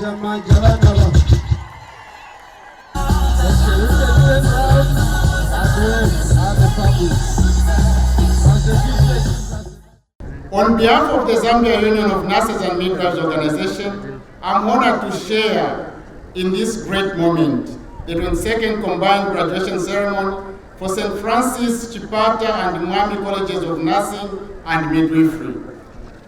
On behalf of the Zambia Union of Nurses and Midwives organization, I'm honored to share in this great moment the 22nd Combined Graduation Ceremony for St. Francis, Chipata and Mwami Colleges of Nursing and Midwifery.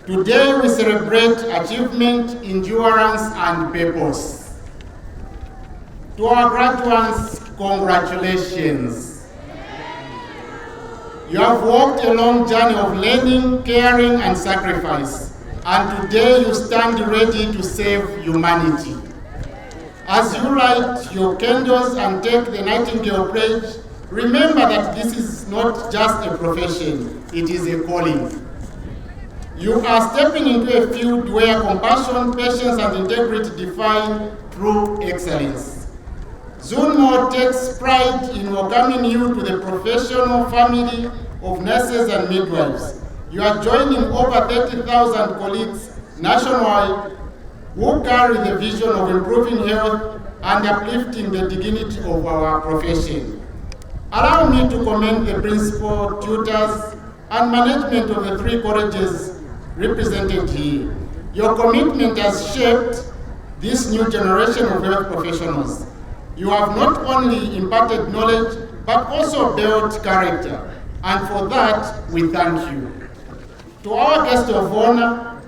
Today we celebrate achievement, endurance and purpose. To our graduates, congratulations. You have walked a long journey of learning, caring, and sacrifice, and today you stand ready to save humanity. As you light your candles and take the Nightingale pledge, remember that this is not just a profession, it is a calling. You are stepping into a field where compassion, patience, and integrity define true excellence. ZUNMO takes pride in welcoming you to the professional family of nurses and midwives. You are joining over 30,000 colleagues nationwide who carry the vision of improving health and uplifting the dignity of our profession. Allow me to commend the principal, tutors, and management of the 3 colleges represented here. Your commitment has shaped this new generation of health professionals. You have not only imparted knowledge, but also built character. And for that, we thank you. To our guest of honor,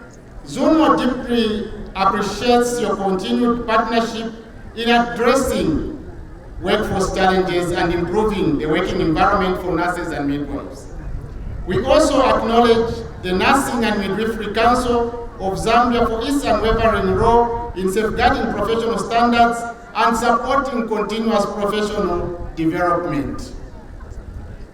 ZUNMO deeply appreciates your continued partnership in addressing workforce challenges and improving the working environment for nurses and midwives. We also acknowledge the Nursing and Midwifery Council of Zambia for its unwavering role in safeguarding professional standards and supporting continuous professional development.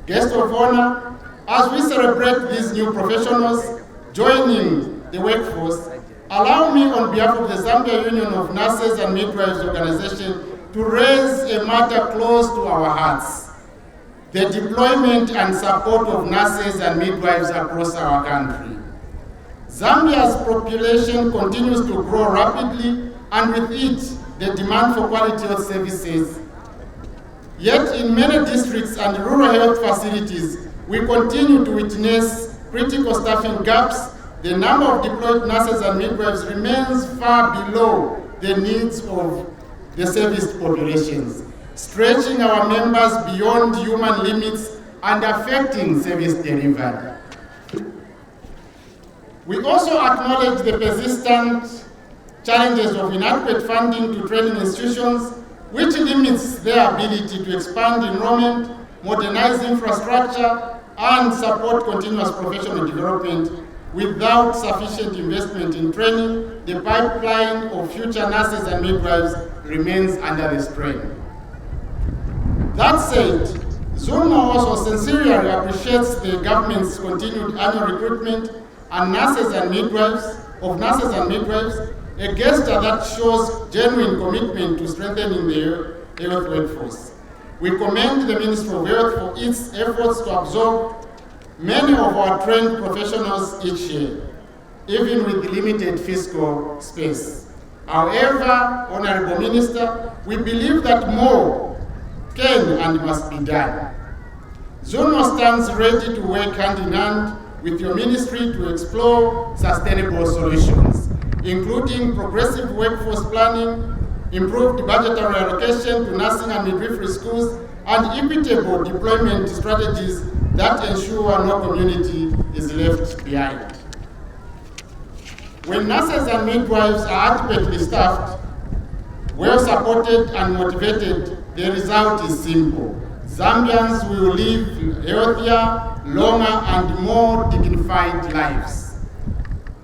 Guest of honor, as we celebrate these new professionals joining the workforce, allow me on behalf of the Zambia Union of Nurses and Midwives organization to raise a matter close to our hearts: the deployment and support of nurses and midwives across our country. Zambia's population continues to grow rapidly, and with it, the demand for quality health services. Yet in many districts and rural health facilities, we continue to witness critical staffing gaps. The number of deployed nurses and midwives remains far below the needs of the serviced populations, stretching our members beyond human limits and affecting service delivery. We also acknowledge the persistent challenges of inadequate funding to training institutions, which limits their ability to expand enrollment, modernize infrastructure, and support continuous professional development. Without sufficient investment in training, the pipeline of future nurses and midwives remains under the strain. That said, ZUNMO also sincerely appreciates the government's continued annual recruitment and nurses and midwives, a gesture that shows genuine commitment to strengthening the health workforce. We commend the Ministry of Health for its efforts to absorb many of our trained professionals each year, even with limited fiscal space. However, Honorable Minister, we believe that more can and must be done. ZUNMO stands ready to work hand in hand with your ministry to explore sustainable solutions, including progressive workforce planning, improved budgetary allocation to nursing and midwifery schools, and equitable deployment strategies that ensure no community is left behind. When nurses and midwives are adequately staffed, well supported and motivated, the result is simple. Zambians will live healthier, longer, and more dignified lives.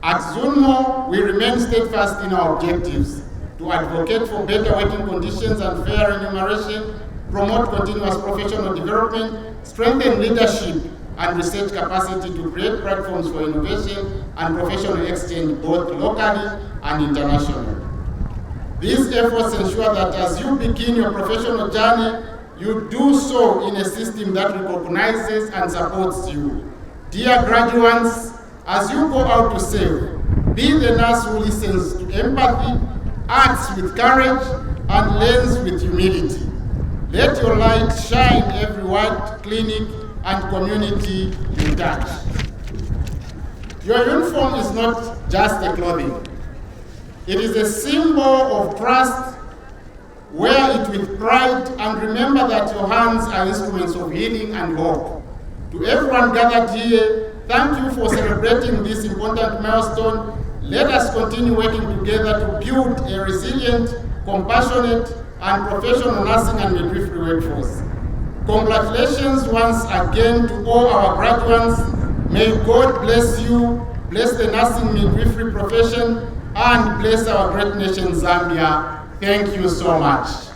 At ZUNMO, we remain steadfast in our objectives to advocate for better working conditions and fair remuneration, promote continuous professional development, strengthen leadership and research capacity to create platforms for innovation and professional exchange both locally and internationally. These efforts ensure that as you begin your professional journey, you do so in a system that recognizes and supports you. Dear graduates, as you go out to serve, be the nurse who listens to empathy, acts with courage, and learns with humility. Let your light shine every ward, clinic, and community you touch. Your uniform is not just a clothing. It is a symbol of trust. Wear it with pride and remember that your hands are instruments of healing and hope. To everyone gathered here, thank you for celebrating this important milestone. Let us continue working together to build a resilient, compassionate, and professional nursing and midwifery workforce. Congratulations once again to all our graduates. May God bless you, bless the nursing midwifery profession, and bless our great nation, Zambia. Thank you so much.